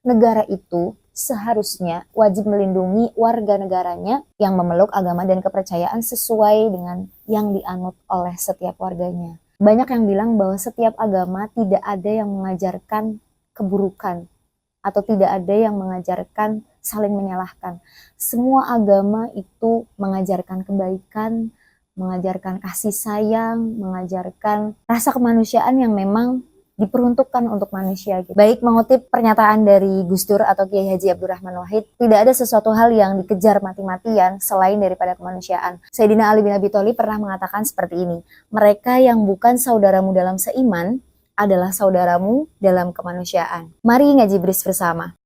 negara itu seharusnya wajib melindungi warga negaranya yang memeluk agama dan kepercayaan sesuai dengan yang dianut oleh setiap warganya. Banyak yang bilang bahwa setiap agama tidak ada yang mengajarkan keburukan atau tidak ada yang mengajarkan saling menyalahkan. Semua agama itu mengajarkan kebaikan, mengajarkan kasih sayang, mengajarkan rasa kemanusiaan yang memang diperuntukkan untuk manusia. Baik, mengutip pernyataan dari Gus Dur atau Kiai Haji Abdurrahman Wahid, tidak ada sesuatu hal yang dikejar mati-matian selain daripada kemanusiaan. Sayyidina Ali bin Abi Thalib pernah mengatakan seperti ini, mereka yang bukan saudaramu dalam seiman adalah saudaramu dalam kemanusiaan. Mari ngaji bris bersama.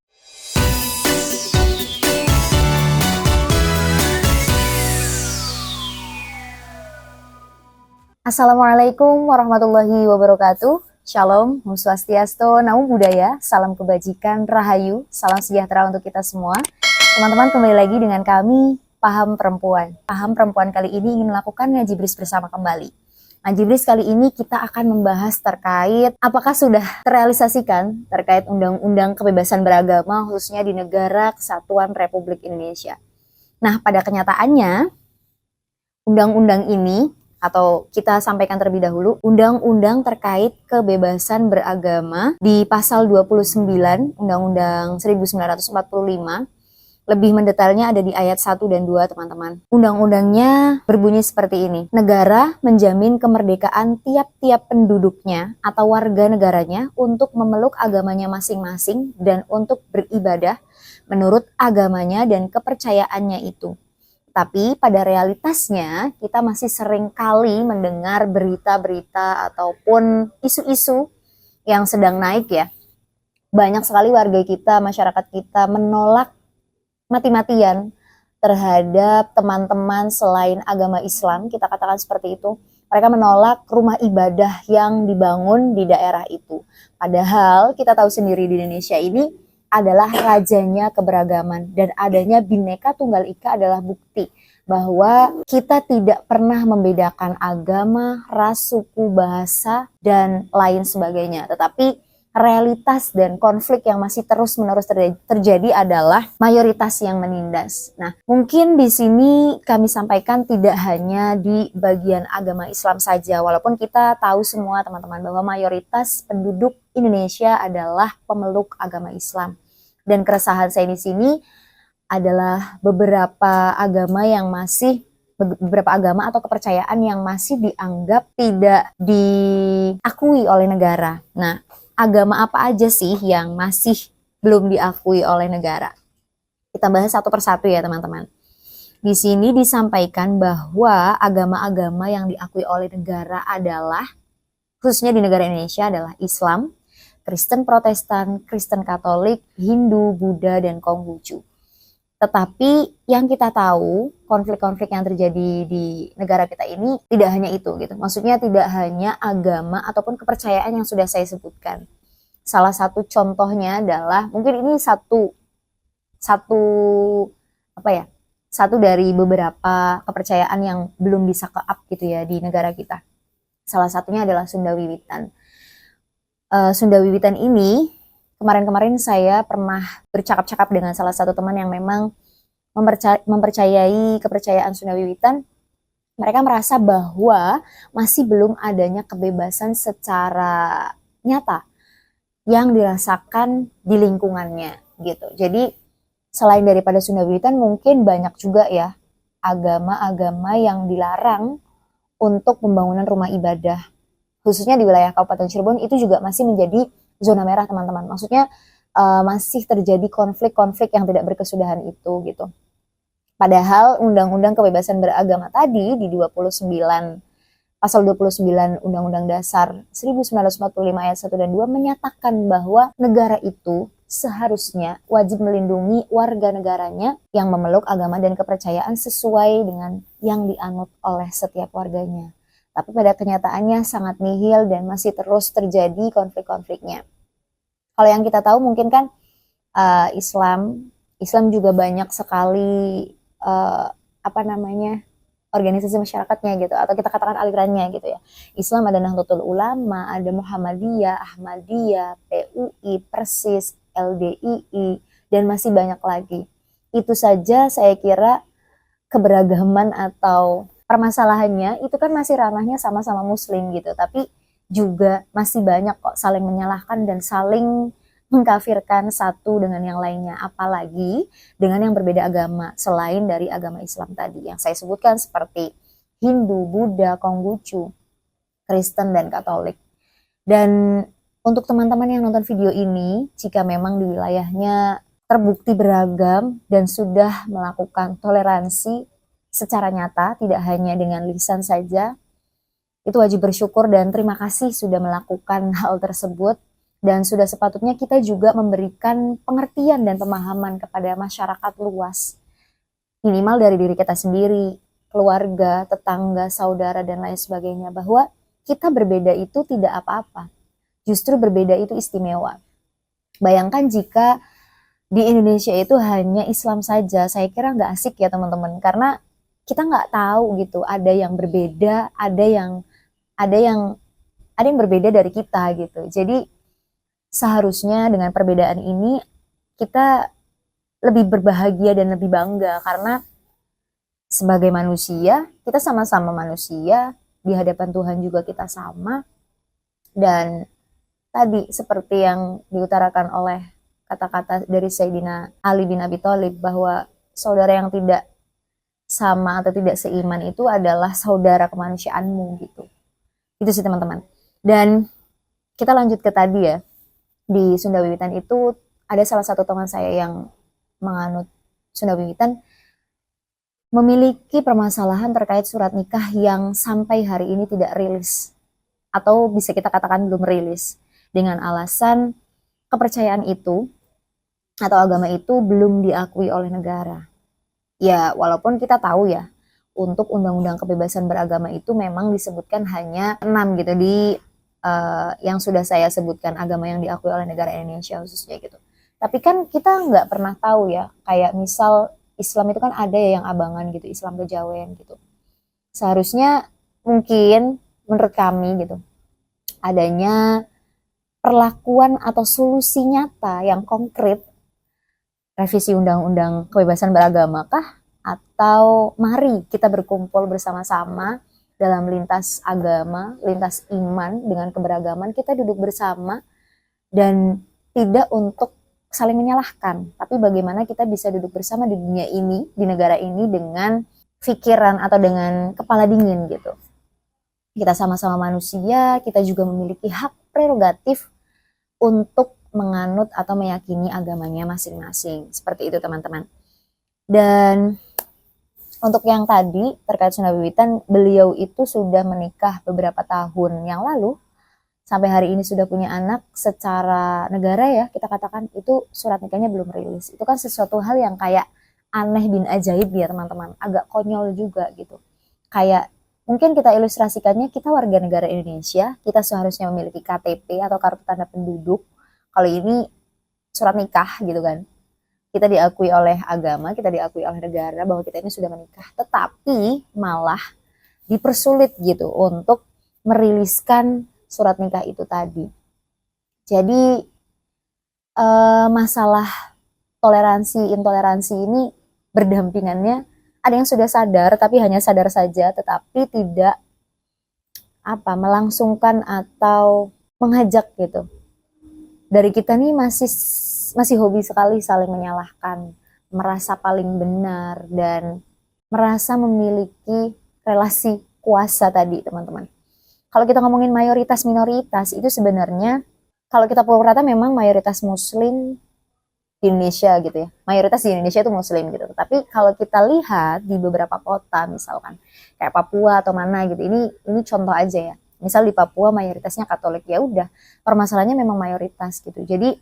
Assalamualaikum warahmatullahi wabarakatuh. Shalom, Om Swastiastu, Namo Buddhaya, salam kebajikan, rahayu, salam sejahtera untuk kita semua. Teman-teman, kembali lagi dengan kami, Paham Perempuan. Paham Perempuan kali ini ingin melakukan ngaji bris bersama kembali. Ngaji bris kali ini kita akan membahas terkait apakah sudah terrealisasikan terkait Undang-Undang Kebebasan Beragama khususnya di Negara Kesatuan Republik Indonesia. Nah, pada kenyataannya, undang-undang ini atau kita sampaikan terlebih dahulu, undang-undang terkait kebebasan beragama di pasal 29 Undang-Undang 1945, lebih mendetailnya ada di ayat 1 dan 2, teman-teman. Undang-undangnya berbunyi seperti ini. Negara menjamin kemerdekaan tiap-tiap penduduknya atau warga negaranya untuk memeluk agamanya masing-masing dan untuk beribadah menurut agamanya dan kepercayaannya itu. Tapi pada realitasnya kita masih sering kali mendengar berita-berita ataupun isu-isu yang sedang naik ya. Banyak sekali warga kita, masyarakat kita menolak mati-matian terhadap teman-teman selain agama Islam, kita katakan seperti itu. Mereka menolak rumah ibadah yang dibangun di daerah itu. Padahal kita tahu sendiri di Indonesia ini adalah rajanya keberagaman dan adanya Bhinneka Tunggal Ika adalah bukti bahwa kita tidak pernah membedakan agama, ras, suku, bahasa, dan lain sebagainya. Tetapi realitas dan konflik yang masih terus-menerus terjadi adalah mayoritas yang menindas. Nah, mungkin di sini kami sampaikan tidak hanya di bagian agama Islam saja, walaupun kita tahu semua teman-teman bahwa mayoritas penduduk Indonesia adalah pemeluk agama Islam. Dan keresahan saya di sini adalah beberapa agama atau kepercayaan yang masih dianggap tidak diakui oleh negara. Nah, agama apa aja sih yang masih belum diakui oleh negara? Kita bahas satu persatu ya teman-teman. Di sini disampaikan bahwa agama-agama yang diakui oleh negara adalah, khususnya di negara Indonesia, adalah Islam, Kristen Protestan, Kristen Katolik, Hindu, Buddha, dan Konghucu. Tetapi yang kita tahu, konflik-konflik yang terjadi di negara kita ini tidak hanya itu gitu. Maksudnya tidak hanya agama ataupun kepercayaan yang sudah saya sebutkan. Salah satu contohnya adalah, mungkin ini satu dari beberapa kepercayaan yang belum bisa ke-up gitu ya di negara kita. Salah satunya adalah Sunda Wiwitan. Sunda Wiwitan ini, kemarin-kamarin saya pernah bercakap-cakap dengan salah satu teman yang memang mempercayai kepercayaan Sunda Wiwitan. Mereka merasa bahwa masih belum adanya kebebasan secara nyata yang dirasakan di lingkungannya gitu. Jadi selain daripada Sunda Wiwitan, mungkin banyak juga ya agama-agama yang dilarang untuk pembangunan rumah ibadah. Khususnya di wilayah Kabupaten Cirebon itu juga masih menjadi zona merah teman-teman. Maksudnya masih terjadi konflik-konflik yang tidak berkesudahan itu gitu. Padahal Undang-Undang Kebebasan Beragama tadi di Pasal 29 Undang-Undang Dasar 1945 ayat 1 dan 2 menyatakan bahwa negara itu seharusnya wajib melindungi warga negaranya yang memeluk agama dan kepercayaan sesuai dengan yang dianut oleh setiap warganya. Tapi pada kenyataannya sangat nihil dan masih terus terjadi konflik-konfliknya. Kalau yang kita tahu mungkin kan Islam juga banyak sekali organisasi masyarakatnya gitu, atau kita katakan alirannya gitu ya. Islam ada Nahdlatul Ulama, ada Muhammadiyah, Ahmadiyah, PUI, Persis, LDII, dan masih banyak lagi. Itu saja saya kira keberagaman atau permasalahannya itu kan masih ranahnya sama-sama muslim gitu, tapi juga masih banyak kok saling menyalahkan dan saling mengkafirkan satu dengan yang lainnya, apalagi dengan yang berbeda agama selain dari agama Islam tadi yang saya sebutkan seperti Hindu, Buddha, Konghucu, Kristen, dan Katolik. Dan untuk teman-teman yang nonton video ini, jika memang di wilayahnya terbukti beragam dan sudah melakukan toleransi secara nyata, tidak hanya dengan lisan saja, itu wajib bersyukur dan terima kasih sudah melakukan hal tersebut. Dan sudah sepatutnya kita juga memberikan pengertian dan pemahaman kepada masyarakat luas, minimal dari diri kita sendiri, keluarga, tetangga, saudara, dan lain sebagainya, bahwa kita berbeda itu tidak apa-apa. Justru berbeda itu istimewa. Bayangkan jika di Indonesia itu hanya Islam saja, saya kira nggak asik ya teman-teman, karena kita nggak tahu gitu, ada yang berbeda, ada yang berbeda dari kita gitu. Jadi seharusnya dengan perbedaan ini kita lebih berbahagia dan lebih bangga, karena sebagai manusia, kita sama-sama manusia, di hadapan Tuhan juga kita sama. Dan tadi seperti yang diutarakan oleh kata-kata dari Sayyidina Ali bin Abi Thalib, bahwa saudara yang tidak sama atau tidak seiman itu adalah saudara kemanusiaanmu gitu. Itu sih teman-teman. Dan kita lanjut ke tadi ya. Di Sunda Wiwitan itu ada salah satu teman saya yang menganut Sunda Wiwitan, memiliki permasalahan terkait surat nikah yang sampai hari ini tidak rilis, atau bisa kita katakan belum rilis, dengan alasan kepercayaan itu atau agama itu belum diakui oleh negara. Ya, walaupun kita tahu ya, untuk undang-undang kebebasan beragama itu memang disebutkan hanya 6 gitu di yang sudah saya sebutkan, agama yang diakui oleh negara Indonesia khususnya gitu. Tapi kan kita nggak pernah tahu ya, kayak misal Islam itu kan ada ya yang abangan gitu, Islam kejawen gitu. Seharusnya mungkin menurut kami gitu, adanya perlakuan atau solusi nyata yang konkret, revisi undang-undang kebebasan beragama kah? Atau mari kita berkumpul bersama-sama dalam lintas agama, lintas iman dengan keberagaman, kita duduk bersama dan tidak untuk saling menyalahkan, tapi bagaimana kita bisa duduk bersama di dunia ini, di negara ini dengan pikiran atau dengan kepala dingin gitu. Kita sama-sama manusia, kita juga memiliki hak prerogatif untuk menganut atau meyakini agamanya masing-masing. Seperti itu teman-teman. Dan untuk yang tadi terkait Sunda Wiwitan, beliau itu sudah menikah beberapa tahun yang lalu, sampai hari ini sudah punya anak. Secara negara ya kita katakan itu surat nikahnya belum rilis. Itu kan sesuatu hal yang kayak aneh bin ajaib ya teman-teman, agak konyol juga gitu. Kayak mungkin kita ilustrasikannya, kita warga negara Indonesia, kita seharusnya memiliki KTP atau kartu tanda penduduk. Kalau ini surat nikah gitu kan, kita diakui oleh agama, kita diakui oleh negara bahwa kita ini sudah menikah, tetapi malah dipersulit gitu untuk meriliskan surat nikah itu tadi. Jadi masalah toleransi intoleransi ini berdampingannya, ada yang sudah sadar tapi hanya sadar saja, tetapi tidak melangsungkan atau mengajak gitu. Dari kita nih masih hobi sekali saling menyalahkan, merasa paling benar, dan merasa memiliki relasi kuasa tadi teman-teman. Kalau kita ngomongin mayoritas minoritas, itu sebenarnya kalau kita pukul rata memang mayoritas muslim di Indonesia gitu ya. Mayoritas di Indonesia itu muslim gitu. Tapi kalau kita lihat di beberapa kota misalkan kayak Papua atau mana gitu, ini contoh aja ya. Misal di Papua mayoritasnya Katolik, ya udah, permasalahannya memang mayoritas gitu. Jadi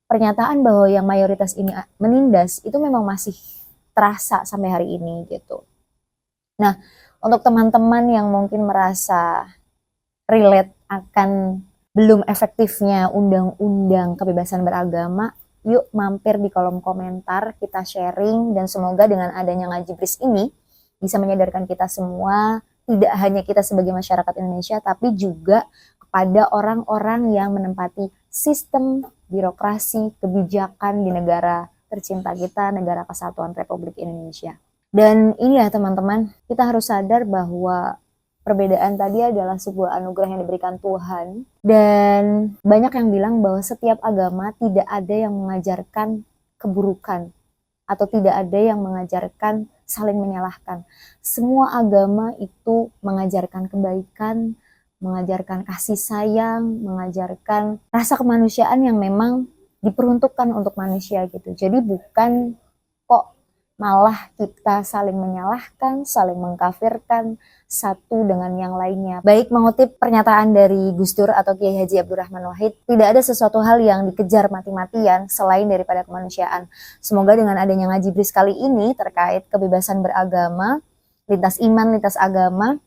pernyataan bahwa yang mayoritas ini menindas itu memang masih terasa sampai hari ini gitu. Nah, untuk teman-teman yang mungkin merasa relate akan belum efektifnya undang-undang kebebasan beragama, yuk mampir di kolom komentar, kita sharing, dan semoga dengan adanya Ngaji Bris ini bisa menyadarkan kita semua, tidak hanya kita sebagai masyarakat Indonesia, tapi juga kepada orang-orang yang menempati sistem birokrasi, kebijakan di negara tercinta kita, negara Kesatuan Republik Indonesia. Dan ini ya teman-teman, kita harus sadar bahwa perbedaan tadi adalah sebuah anugerah yang diberikan Tuhan. Dan banyak yang bilang bahwa setiap agama tidak ada yang mengajarkan keburukan atau tidak ada yang mengajarkan saling menyalahkan. Semua agama itu mengajarkan kebaikan, mengajarkan kasih sayang, mengajarkan rasa kemanusiaan yang memang diperuntukkan untuk manusia gitu. Jadi bukan kok malah kita saling menyalahkan, saling mengkafirkan satu dengan yang lainnya. Baik, mengutip pernyataan dari Gus Dur atau Kiai Haji Abdurrahman Wahid, tidak ada sesuatu hal yang dikejar mati-matian selain daripada kemanusiaan. Semoga dengan adanya ngaji bris kali ini terkait kebebasan beragama, lintas iman, lintas agama,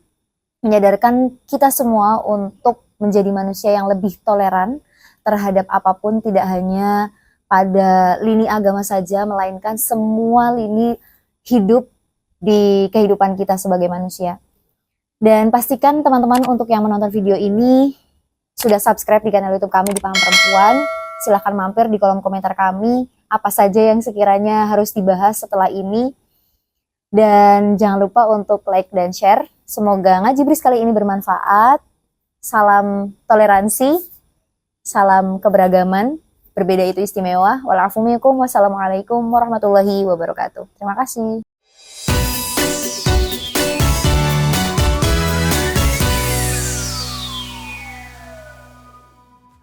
menyadarkan kita semua untuk menjadi manusia yang lebih toleran terhadap apapun, tidak hanya pada lini agama saja, melainkan semua lini hidup di kehidupan kita sebagai manusia. Dan pastikan teman-teman untuk yang menonton video ini sudah subscribe di kanal YouTube kami di Paham Perempuan. Silahkan mampir di kolom komentar kami apa saja yang sekiranya harus dibahas setelah ini. Dan jangan lupa untuk like dan share. Semoga ngaji bris kali ini bermanfaat. Salam toleransi, salam keberagaman. Berbeda itu istimewa. Wassalamualaikum warahmatullahi wabarakatuh. Terima kasih.